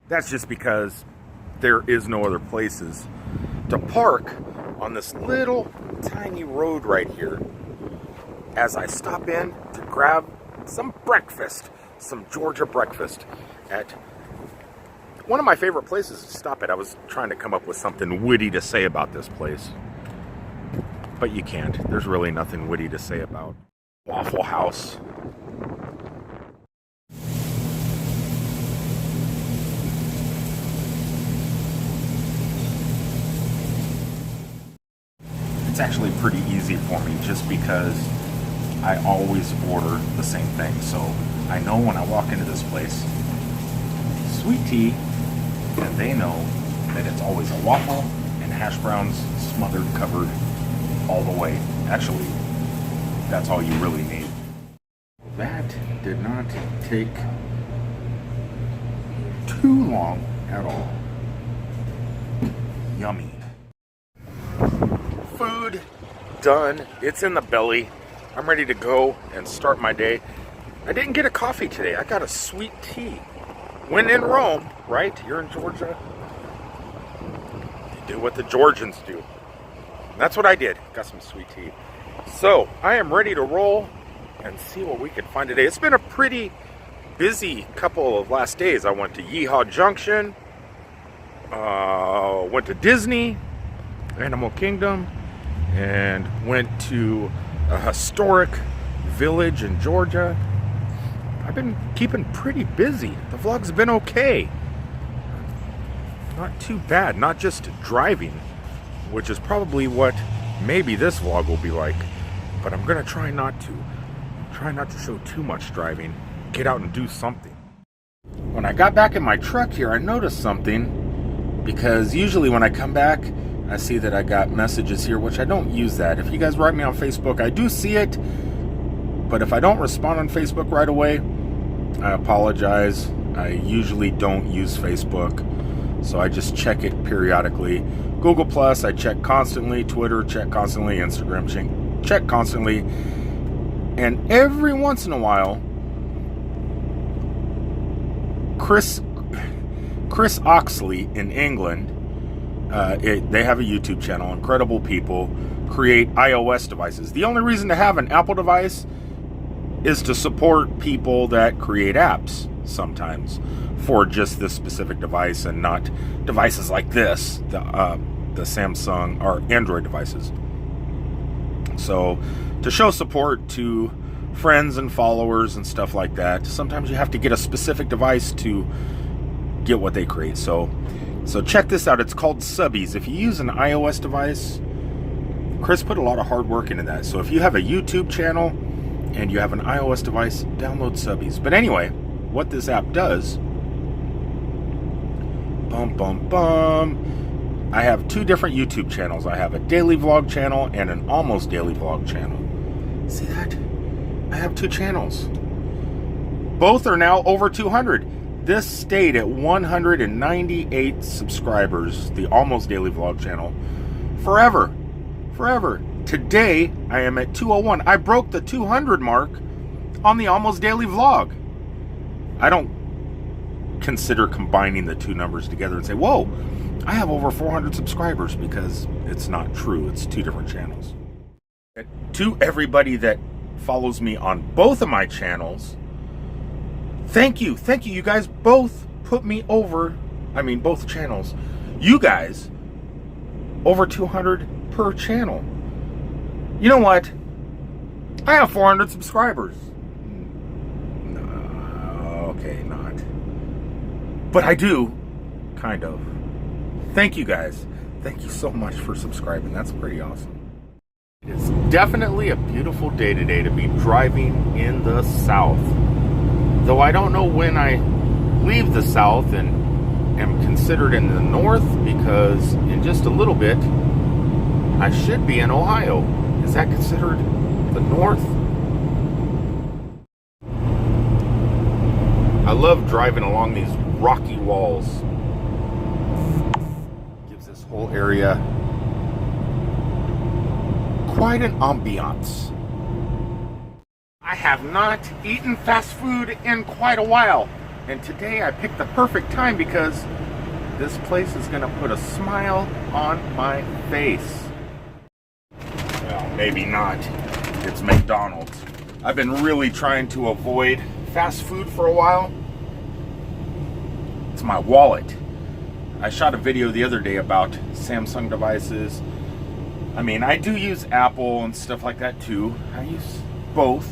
That's just because there is no other places to park on this little tiny road right here as I stop in to grab some breakfast, some Georgia breakfast at one of my favorite places to stop at. I was trying to come up with something witty to say about this place, but you can't. There's really nothing witty to say about Waffle House. It's actually pretty easy for me just because I always order the same thing. So I know when I walk into this place, sweet tea, and they know that it's always a waffle and hash browns smothered, covered all the way. Actually, that's all you really need. That did not take too long at all. Yummy. Food done. It's in the belly. I'm ready to go and start my day. I didn't get a coffee today. I got a sweet tea. When in Rome, right? You're in Georgia. You do what the Georgians do. That's what I did. Got some sweet tea. So I am ready to roll and see what we can find today. It's been a pretty busy couple of last days. I went to Yeehaw Junction. Went to Disney, Animal Kingdom, and went to a historic village in Georgia. I've been keeping pretty busy. The vlog's been okay. Not too bad. Not just driving, which is probably what maybe this vlog will be like. But I'm gonna try not to. Try not to show too much driving. Get out and do something. When I got back in my truck here, I noticed something. Because usually when I come back, I see that I got messages here, which I don't use that. If you guys write me on Facebook, I do see it. But if I don't respond on Facebook right away, I apologize. I usually don't use Facebook, so I just check it periodically. Google Plus, I check constantly. Twitter, check constantly. Instagram, check constantly. And every once in a while, Chris Oxley in England, they have a YouTube channel. Incredible people create iOS devices. The only reason to have an Apple device is to support people that create apps sometimes for just this specific device and not devices like this, the Samsung or Android devices. So to show support to friends and followers and stuff like that, sometimes you have to get a specific device to get what they create. So check this out. It's called Subbies. If you use an iOS device, Chris put a lot of hard work into that. So if you have a YouTube channel and you have an iOS device, download Subbies. But anyway, what this app does, I have two different YouTube channels. I have a daily vlog channel and an almost daily vlog channel. See that? I have two channels. Both are now over 200. This stayed at 198 subscribers, the almost daily vlog channel, forever. Today, I am at 201. I broke the 200 mark on the almost daily vlog. I don't consider combining the two numbers together and say, whoa, I have over 400 subscribers, because it's not true. It's two different channels. To everybody that follows me on both of my channels, thank you. You guys both put me over, both channels. You guys, over 200 per channel. You know what? I have 400 subscribers. No, okay, not. But I do, kind of. Thank you guys. Thank you so much for subscribing. That's pretty awesome. It's definitely a beautiful day today to be driving in the South. Though I don't know when I leave the South and am considered in the North, because in just a little bit, I should be in Ohio. Is that considered the North? I love driving along these rocky walls. Gives this whole area quite an ambiance. I have not eaten fast food in quite a while. And today I picked the perfect time because this place is going to put a smile on my face. Well, maybe not. It's McDonald's. I've been really trying to avoid fast food for a while. It's my wallet. I shot a video the other day about Samsung devices. I mean, I do use Apple and stuff like that too. I use both.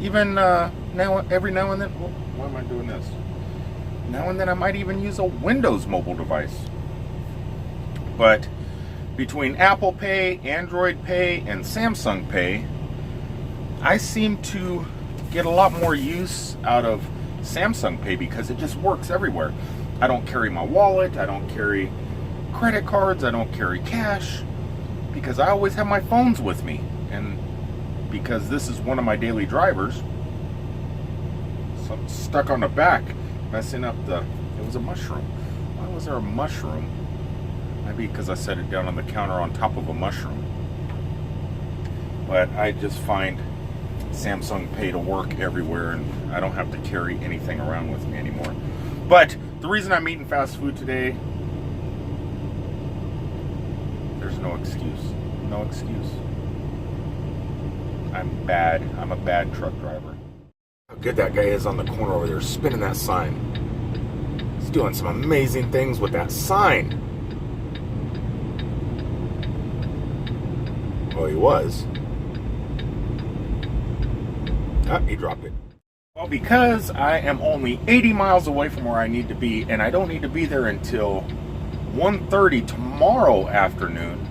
Even every now and then, why am I doing this? Now and then I might even use a Windows mobile device. But between Apple Pay, Android Pay, and Samsung Pay, I seem to get a lot more use out of Samsung Pay because it just works everywhere. I don't carry my wallet, I don't carry credit cards, I don't carry cash, because I always have my phones with me. And because this is one of my daily drivers, so I'm stuck on the back, messing up it was a mushroom. Why was there a mushroom? Maybe because I set it down on the counter on top of a mushroom. But I just find Samsung Pay to work everywhere, and I don't have to carry anything around with me anymore. But the reason I'm eating fast food today, there's no excuse. No excuse. I'm bad. I'm a bad truck driver. How good that guy is on the corner over there spinning that sign. He's doing some amazing things with that sign. Well, he was. Ah, he dropped it. Well, because I am only 80 miles away from where I need to be, and I don't need to be there until 1:30 tomorrow afternoon,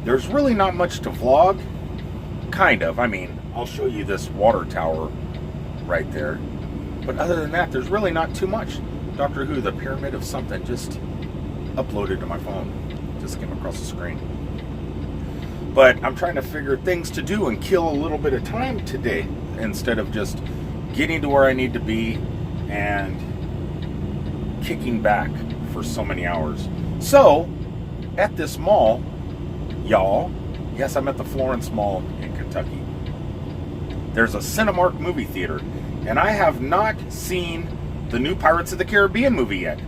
there's really not much to vlog. Kind of. I mean, I'll show you this water tower right there. But other than that, there's really not too much. Doctor Who, the Pyramid of Something, just uploaded to my phone. Just came across the screen. But I'm trying to figure things to do and kill a little bit of time today instead of just getting to where I need to be and kicking back for so many hours. So, at this mall, y'all, yes, I'm at the Florence Mall in Kentucky. There's a Cinemark movie theater, and I have not seen the new Pirates of the Caribbean movie yet.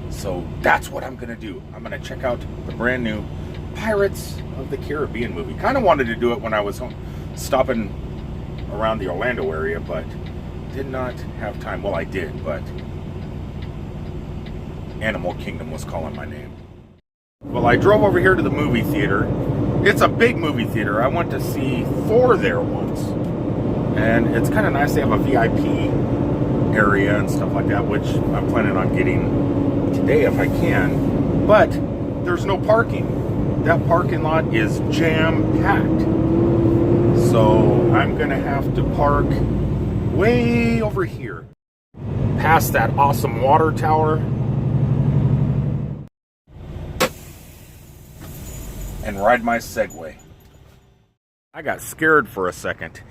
So that's what I'm going to do. I'm going to check out the brand new Pirates of the Caribbean movie. Kind of wanted to do it when I was stopping around the Orlando area, but did not have time. Well, I did, but Animal Kingdom was calling my name. Well, I drove over here to the movie theater. It's a big movie theater. I went to see Thor there once. And it's kind of nice. They have a VIP area and stuff like that, which I'm planning on getting today if I can. But there's no parking. That parking lot is jam-packed. So I'm going to have to park way over here, past that awesome water tower, and ride my Segway. I got scared for a second.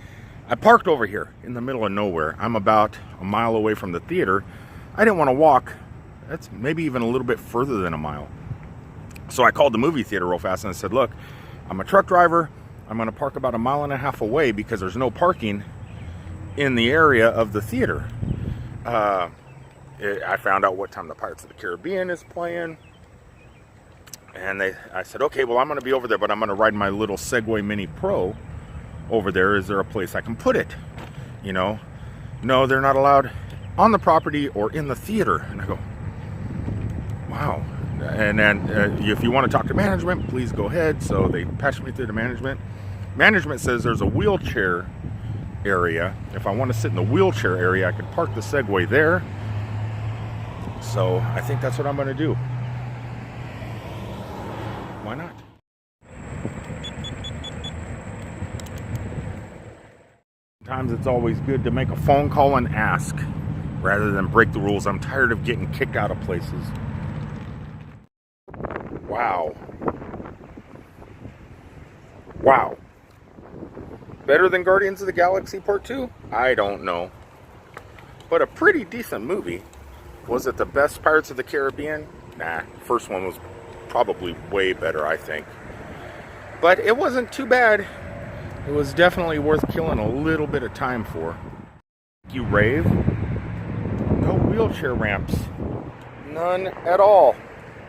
I parked over here in the middle of nowhere. I'm about a mile away from the theater. I didn't want to walk. That's maybe even a little bit further than a mile. So I called the movie theater real fast and I said, look, I'm a truck driver. I'm going to park about a mile and a half away because there's no parking in the area of the theater. I found out what time the Pirates of the Caribbean is playing. And I said, okay, well, I'm going to be over there, but I'm going to ride my little Segway Mini Pro over there. Is there a place I can put it? You know, no, they're not allowed on the property or in the theater. And I go, wow. And then if you want to talk to management, please go ahead. So they patched me through to management. Management says there's a wheelchair area. If I want to sit in the wheelchair area, I could park the Segway there. So I think that's what I'm going to do. Why not? Sometimes it's always good to make a phone call and ask rather than break the rules. I'm tired of getting kicked out of places. Wow. Wow. Better than Guardians of the Galaxy Part 2? I don't know. But a pretty decent movie. Was it the best Pirates of the Caribbean? Nah, first one was probably way better, I think. But it wasn't too bad. It was definitely worth killing a little bit of time for. You rave? wheelchair ramps. None at all.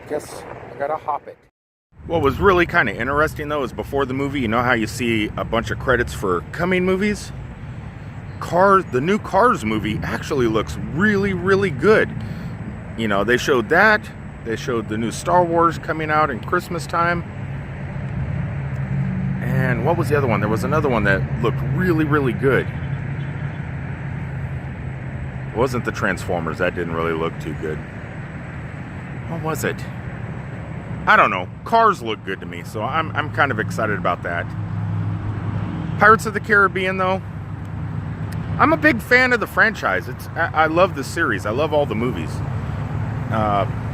Guess I gotta hop it. What was really kind of interesting though is before the movie, you know how you see a bunch of credits for coming movies? The new Cars movie actually looks really, really good. You know, they showed that. They showed the new Star Wars coming out in Christmas time. And what was the other one? There was another one that looked really, really good. It wasn't the Transformers. That didn't really look too good. What was it? I don't know. Cars look good to me, so I'm kind of excited about that. Pirates of the Caribbean, though, I'm a big fan of the franchise. I love the series. I love all the movies.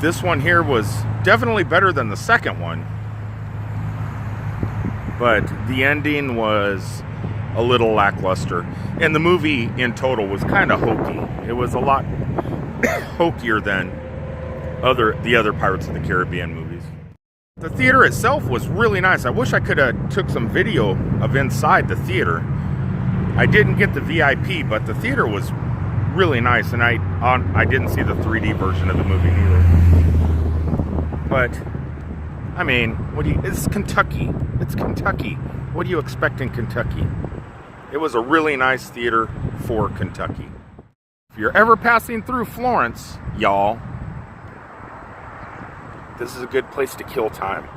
This one here was definitely better than the second one, but the ending was a little lackluster, and the movie in total was kind of hokey. It was a lot hokier than the other Pirates of the Caribbean movies. The theater itself was really nice. I wish I could have took some video of inside the theater. I didn't get the VIP, but the theater was really nice, and I didn't see the 3D version of the movie either. But I mean, it's Kentucky. It's Kentucky. What do you expect in Kentucky? It was a really nice theater for Kentucky. If you're ever passing through Florence, y'all, this is a good place to kill time.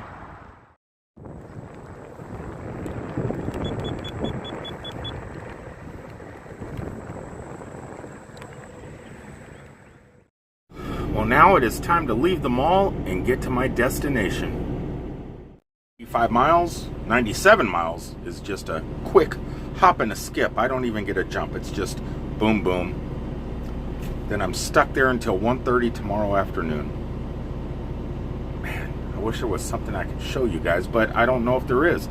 Well, now it is time to leave the mall and get to my destination. 5 miles, 97 miles is just a quick hop and a skip. I don't even get a jump. It's just boom, boom. Then I'm stuck there until 1:30 tomorrow afternoon. Man, I wish there was something I could show you guys, but I don't know if there is.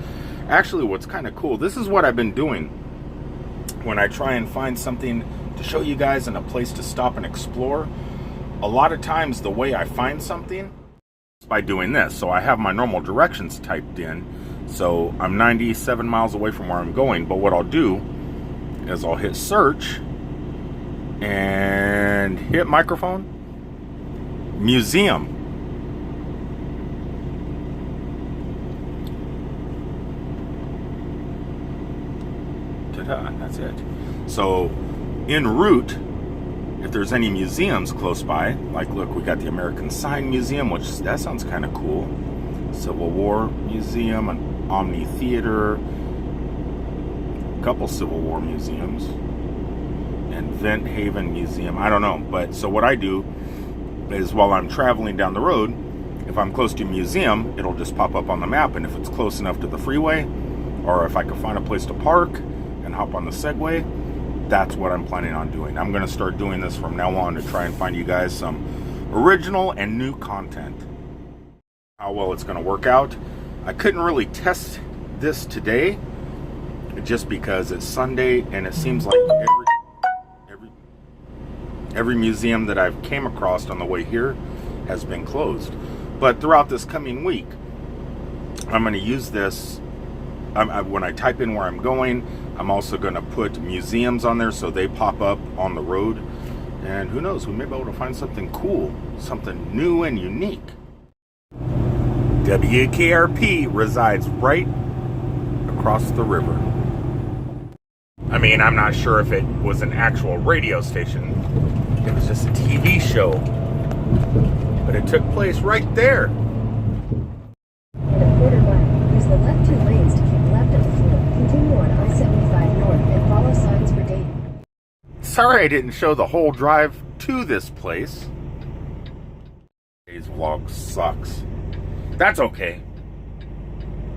Actually, what's kind of cool, this is what I've been doing when I try and find something to show you guys and a place to stop and explore. A lot of times the way I find something is by doing this. So I have my normal directions typed in. So I'm 97 miles away from where I'm going. But what I'll do is I'll hit search and hit microphone, museum. Ta-da, that's it. So en route, if there's any museums close by, like look, we got the American Sign Museum, which that sounds kind of cool. Civil War Museum, an Omni Theater, a couple Civil War museums, and Vent Haven Museum. I don't know, but so what I do is while I'm traveling down the road, if I'm close to a museum, it'll just pop up on the map, and if it's close enough to the freeway, or if I can find a place to park and hop on the Segway, that's what I'm planning on doing. I'm going to start doing this from now on to try and find you guys some original and new content. How well it's going to work out, I couldn't really test this today just because it's Sunday and it seems like every museum that I've came across on the way here has been closed. But throughout this coming week, I'm going to use this. When I type in where I'm going, I'm also going to put museums on there so they pop up on the road. And who knows, we may be able to find something cool, something new and unique. WKRP resides right across the river. I mean, I'm not sure if it was an actual radio station. It was just a TV show. But it took place right there. In a quarter mile, use the left 2 lanes to keep left of the floor. Continue on I-75 north and follow signs for dating. Sorry I didn't show the whole drive to this place. Today's vlog sucks. That's okay.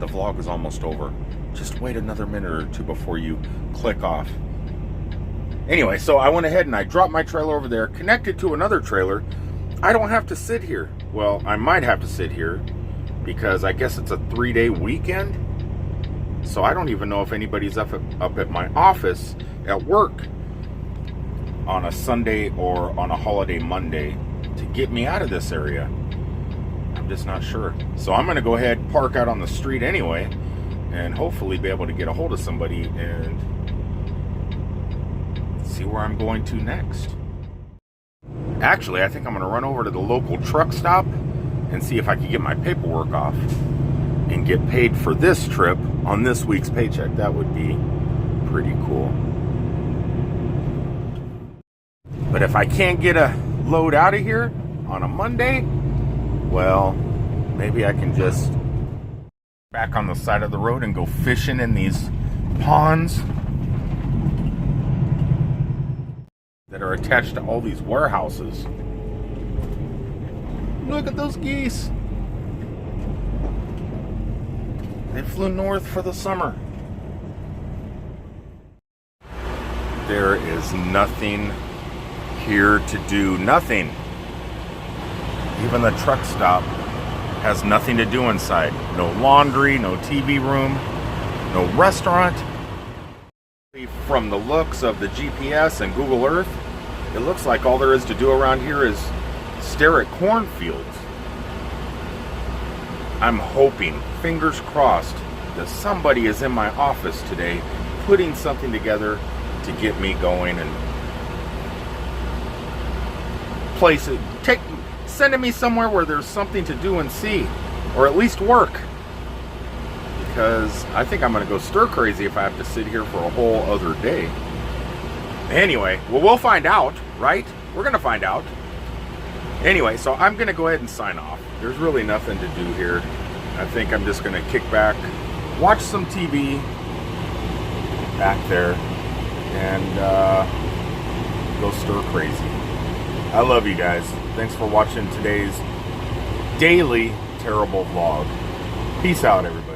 The vlog is almost over. Just wait another minute or two before you click off. Anyway, so I went ahead and I dropped my trailer over there, connected to another trailer. I don't have to sit here. Well, I might have to sit here because I guess it's a 3-day weekend. So I don't even know if anybody's up at my office at work on a Sunday or on a holiday Monday to get me out of this area. I'm just not sure. So I'm going to go ahead and park out on the street anyway and hopefully be able to get a hold of somebody and see where I'm going to next. Actually, I think I'm going to run over to the local truck stop and see if I can get my paperwork off and get paid for this trip on this week's paycheck. That would be pretty cool. But if I can't get a load out of here on a Monday, well, maybe I can just back on the side of the road and go fishing in these ponds that are attached to all these warehouses. Look at those geese. They flew north for the summer. There is nothing here to do. Nothing. Even the truck stop has nothing to do inside. No laundry, no TV room, no restaurant. From the looks of the GPS and Google Earth, it looks like all there is to do around here is stare at cornfields. I'm hoping, fingers crossed, that somebody is in my office today putting something together to get me going and sending me somewhere where there's something to do and see, or at least work. Because I think I'm going to go stir crazy if I have to sit here for a whole other day. Anyway, well, we'll find out, right? We're going to find out. Anyway, so I'm going to go ahead and sign off. There's really nothing to do here. I think I'm just going to kick back, watch some TV back there, and go stir crazy. I love you guys. Thanks for watching today's daily terrible vlog. Peace out, everybody.